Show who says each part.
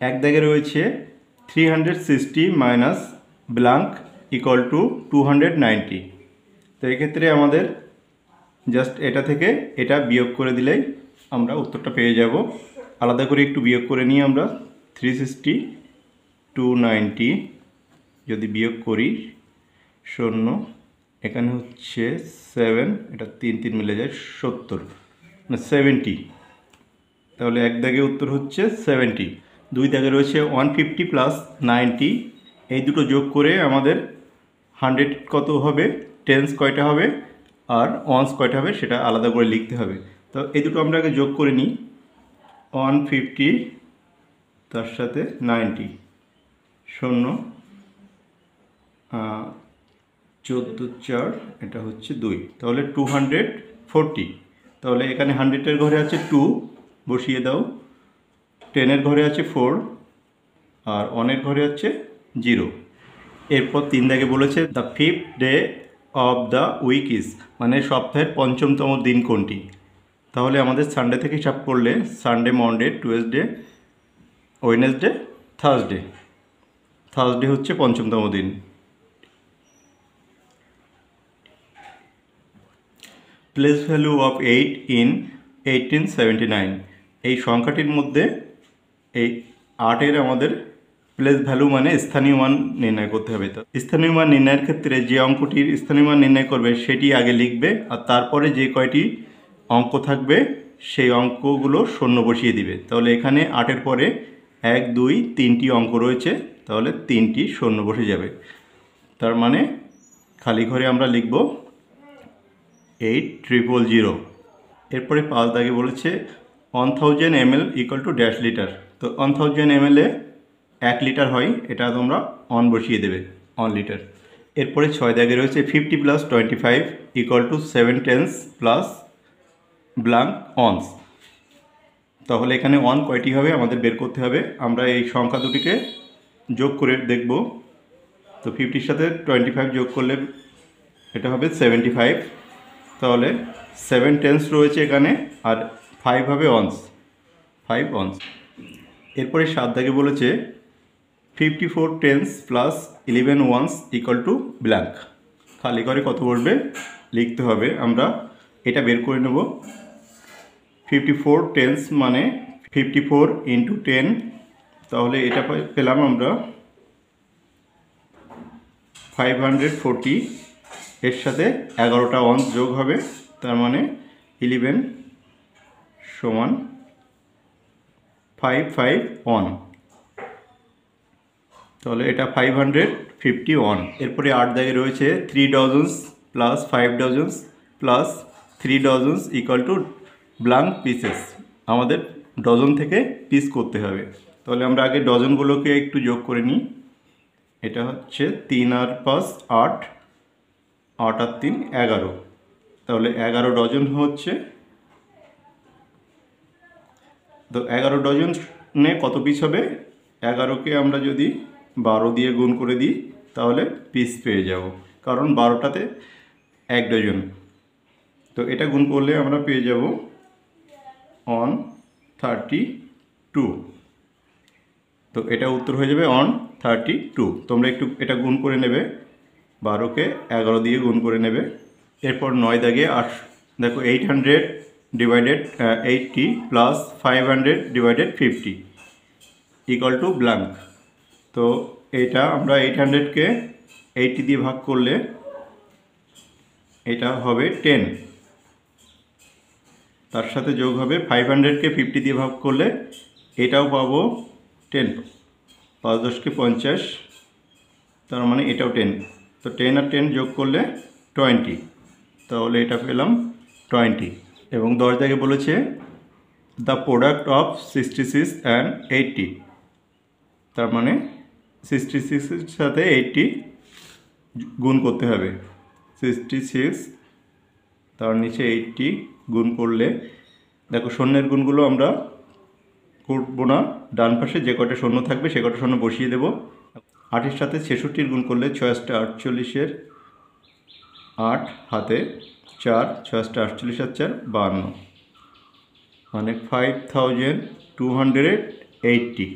Speaker 1: এক দাগে রয়েছে 360 মাইনাস ব্ল্যাঙ্ক ইকুয়াল টু 290। তো এক্ষেত্রে আমাদের জাস্ট এটা থেকে এটা বিয়োগ করে দিলেই আমরা উত্তরটা পেয়ে যাব। আলাদা করে একটু বিয়োগ করে নিয়ে আমরা 360 290 যদি বিয়োগ করি 0, এখানে হচ্ছে 7, এটা 3 3 মিলে যায় 70 মানে 70। তাহলে এক দাগে উত্তর হচ্ছে 70। দুই দাগে রয়েছে 150 প্লাস 90, এই দুটো যোগ করে আমাদের 100 কত হবে, টেন্স কয়টা হবে আর ওয়ান্স কয়টা হবে সেটা আলাদা করে লিখতে হবে। তো এই দুটো আমরা আগে যোগ করে নিই। 150 তার সাথে 90 0, 14 4, এটা হচ্ছে 2, তাহলে 240। তাহলে এখানে 100-এর ঘরে আছে 2, বসিয়ে দাও। 10-এর ঘরে আছে 4 আর 1-এর ঘরে আছে 0। এরপর 3 দাগে বলেছে the 5th day of the week is, মানে সপ্তাহের 5মতম দিন কোনটি। তাহলে আমাদের সানডে থেকে হিসাব করলে Sunday, Monday, Tuesday, Wednesday, Thursday. Thursday হচ্ছে 5মতম দিন। প্লেস ভ্যালু অফ 8 ইন 1879, এই সংখ্যাটির মধ্যে এই 8-এর আমাদের প্লেস ভ্যালু মানে স্থানীয় মান নির্ণয় করতে হবে। তো স্থানীয় মান নির্ণয়ের ক্ষেত্রে যে অঙ্কটির স্থানীয় মান নির্ণয় করবে সেটি আগে লিখবে, আর তারপরে যে কয়টি অঙ্ক থাকবে সেই অঙ্কগুলো শূন্য বসিয়ে দিবে। তাহলে এখানে 8-এর পরে 1 2 3টি অঙ্ক রয়েছে, তাহলে 3টি শূন্য বসে যাবে। তার মানে খালি ঘরে আমরা লিখব 8000। এরপরে 5 দাগে বলেছে 1000 ml equal to dash litre. তো 1000 ml এ 1 লিটার হয়, এটা তোমরা অন বসিয়ে দেবে, 1 লিটার। এরপরে 6 দাগে রয়েছে 50 plus 25 equal to 7 tens plus blank ones. তাহলে এখানে 1 কয়টি হবে আমাদের বের করতে হবে। আমরা এই সংখ্যা দুটিকে যোগ করে দেখব। তো 50-র সাথে 25 যোগ করলে এটা হবে 75। তাহলে 7 টেন্স রয়েছে এখানে আর 5 হবে অনস, 5 অনস। এরপরে 7 দাগে বলেছে 54 tens plus 11 ones equal to blank. খালি করে কত বসবে লিখতে হবে। আমরা এটা বের করে নেব। 54 টেন্স মানে 54 ইন্টু 10, তাহলে এটা পেলাম আমরা 540। এর সাথে 11টা ওয়ান্স যোগ হবে, তার মানে 11 সমান 551। তাহলে এটা 551। এরপরে 8 দাগে রয়েছে 3 dozens plus 5 dozens plus 3 dozens equal to blank pieces. আমাদের ডজন থেকে পিস করতে হবে। তাহলে আমরা আগে ডজনগুলোকে একটু যোগ করে নিই। এটা হচ্ছে 3 আর 5 8, 8 আর 3 11, তাহলে 11 ডজন হচ্ছে। তো 11 ডজনে কত পিস হবে, 11কে আমরা যদি 12 দিয়ে গুণ করে দিই তাহলে পিস পেয়ে যাব, কারণ 12টাতে 1 ডজন। তো এটা গুণ করলে আমরা পেয়ে যাব 132। তো এটা উত্তর হয়ে যাবে 132। তোমরা একটু এটা গুণ করে নেবে, 12কে 11 দিয়ে গুণ করে নেবে। এরপর 9 দাগে দেখো 800 divided 80 plus 500 divided 50 equal to blank. তো এটা আমরা 800-কে 80 দিয়ে ভাগ করলে এটা হবে 10, তার সাথে যোগ হবে 500-কে 50 দিয়ে ভাগ করলে এটাও পাবো 10, 5 10-কে 50, তার মানে এটাও 10। তো 10 আর 10 যোগ করলে 20, তাহলে এটা পেলাম 20। এবং 10 দাগে বলেছে দ্য প্রোডাক্ট অফ 66 অ্যান্ড 80, তার মানে 66-এর সাথে 80 গুণ করতে হবে। 66 তার নিচে 80 গুণ করলে দেখো শূন্যের গুণগুলো আমরা করব না, ডান পাশে যে কটা শূন্য থাকবে সে কটা শূন্য বসিয়ে দেব। 8-এর সাথে 66 গুণ করলে 6 48, 8 হাতে 4, 6 48 আর 4 52, মানে 5280।